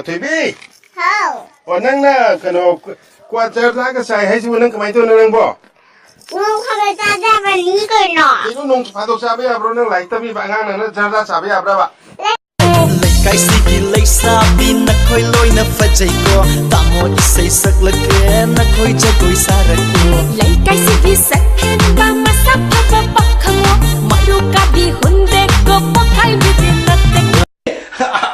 ถุยบี้เท่าวันนั้นน่ะขนมกว่าจะร้านก็ใส่ให้ชิวนั่งก็ไม่ตัวนึงบ่น้องเขาจะได้แบบนี้กันหน่อยนี่น้องพาตัวชาบีอับร้อนนั่งไหลตะบีบางงานนั่งจะร้านชาบีอับร้อนบ่ไก่สิกิเลยซาบินนักคอยลอยนักฟัดใจก็ตามอดิสัยสักละเกนักคอยจะกุยสาระกูเลยไก่สิกิสักเห็นบางมาสับพับปักขโมมาดูกับดีหุ่นเด็กก็ปักใครไม่เป็นนักเด็ก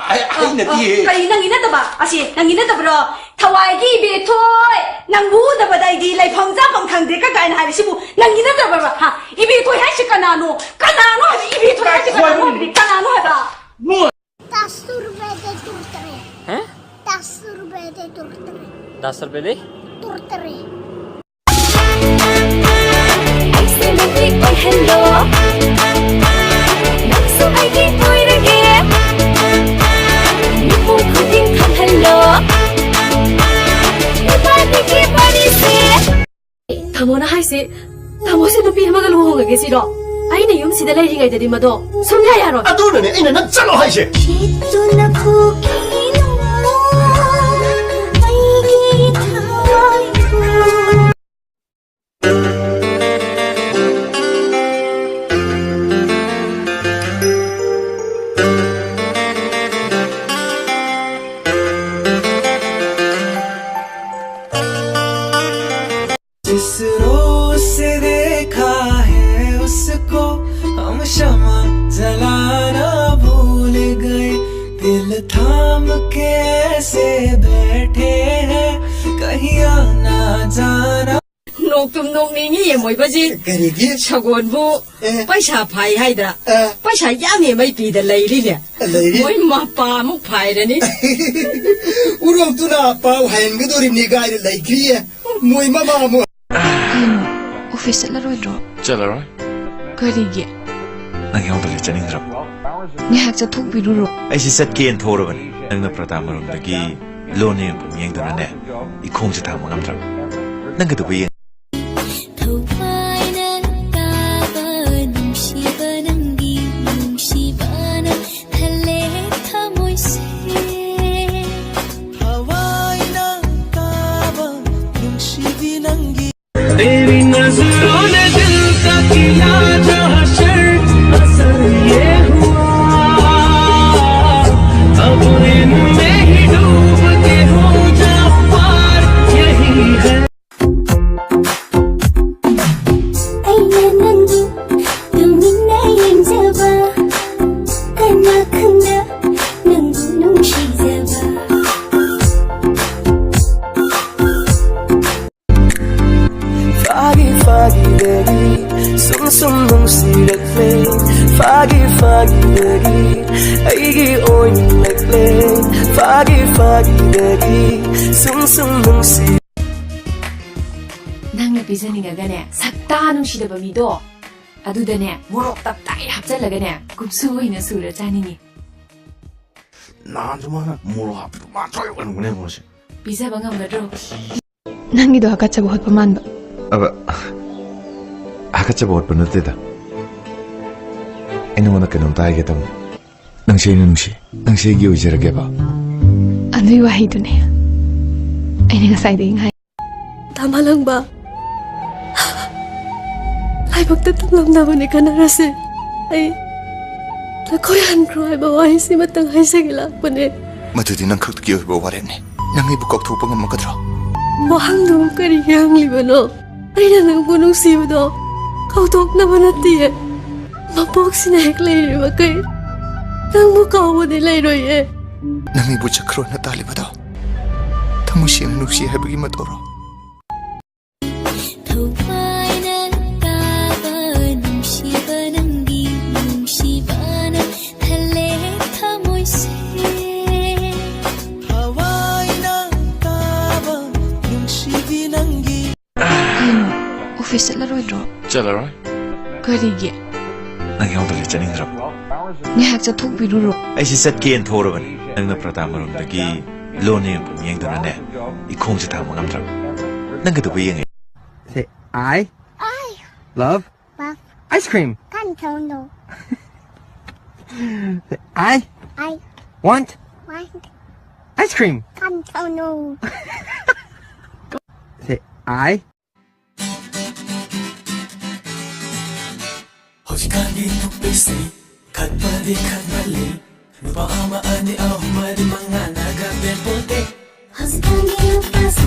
ไอ้เนี่ยที่ใครนั่งกินนั่นตัวบ้าอาชีนั่งกินนั่นตัวบ้าถวายกี่เบียถ้วยนั่งบูดตัวบ้าได้ดีเลยพังจ้าพังทางเด็กก็กลายเป็นหายไปสิบุนั่งกินนั่นตัวบ้าฮะอีเบียถ้วยให้ชิคานาโน่อีเบียถ้วยให้ชิคานาโน่กันนาโน่เหรอ₹10 de turtere हैं ₹10 de turtere ₹10 दे turtere ऐसे लगती कोई हेलो नक्सु आएगी कोई रगे नुपु खुदिन खम हेलो निपाती की बड़ी से थामोना हाय से थामो से नुपी हमारा लोगों का कैसी रो 아이네 용시대 레이링할 때 리마도 손야야로 아도네 이네 난 짤로 하이시 기도나 포기노 아이기 타와이고 जिस रोज से देखा है उसको हम शमा जलाना भूल गए दिल थाम के ऐसे बैठे हैं कहीं आना जाना 녹tum 녹닝이 뭐이버지 그러기 차곤부 빠샤 파이 하이다 빠샤 야미 마이피다 레이리네 뭐이 마빠 목 파이라니 우리 엄두나 아빠 와인그도리 니가 이를 레이크리에 뭐이 마마 뭐 오피스 셀러로이드로 짤라로이 그리기 난 형들이 짜닝들어 니학 자톡비루로 아이시 셋기엔 토르건 능나 프라다마rumdagi lone yengdone i khongje ta mo namdra nang gadu bi तेरी नजरों ने दिल का किया जो हशर असर ये हुआ अब इनमें ही डूब के हो जा पार यही है 아이네 난도 눈이 나의 잡아 가나 큰다 난도 눈시 잡아 Fagi fagi dari sum sum nung sirak le Fagi fagi dari aigi oy like le Fagi fagi dari sum sum nung si 낭나 비자니가가네 삭다 농시다 범이도 아두다네 모록 답다이 합잘라가네 굽수고 있는 수를 짜니니 난 좀 하나 뭐로 앞으로 맞춰요 그런 거네 뭐지 비자방am 가도 낭기도 아까차고 헛범한다 aba akacha bot panateda eno na kanom ta ge tam nang se gi ujera ge ba 안의 와이드네 아이네가 사이드잉 하이 다마lang ba ay pagtatulong na ni kanarase ay nakoyan ko ay baway si matang hay sa gilak pa ni Madudi nang kaktuki oy bawarin ni nang ibukok tupang ang makadro mohang nung kariyang libano ay nanang punong siwado kautok naman at tiye mapok sinahik layri makay nang mukaw mo ni layroy nang ibuchakro na talibado tamusiyang nuksi habagi matoro 오피스 셀러로이드로 짤라로이 그리기 난 형들이 짜닝들어 니학 자톡비루로 아이시 셋기엔 토르건 능나 프라다마rumdagi lone yengdone i khongje ta mo namdra nang gadu bi yeng Say I love love ice cream. 간토노 Say I I want want Ice cream. 깜짝노. Say I. Hojikagi nupisi, kadpari kadmali. Nupa ama ani ahumari mga nagabe pote. 허스한 게 높아서